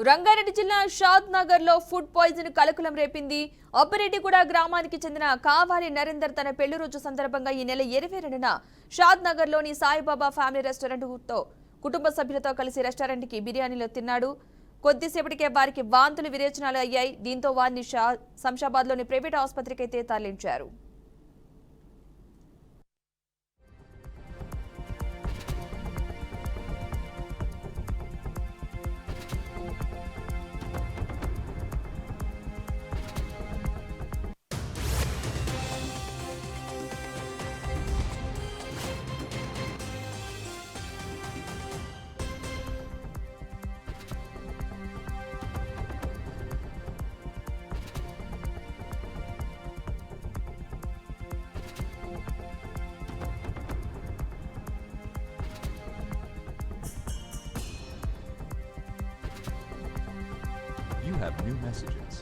రంగారెడ్డి జిల్లా షాద్ నగర్ లో food poison కలకలం రేపింది. అబ్బరెడ్డిగూడ గ్రామానికి చెందిన కావాలి నరేందర్ తన పెళ్లి రోజు సందర్భంగా ఈ నెల 22న షాద్ నగర్ లోని సాయిబాబా ఫ్యామిలీ రెస్టారెంట్ తో కుటుంబ సభ్యులతో కలిసి రెస్టారెంట్ కి బిర్యానీలో తిన్నాడు. కొద్దిసేపటికే వారికి వాంతులు విరేచనాలు అయ్యాయి. దీంతో వారిని శంషాబాద్ లోని ప్రైవేట్ ఆసుపత్రికి అయితే తరలించారు. You have new messages.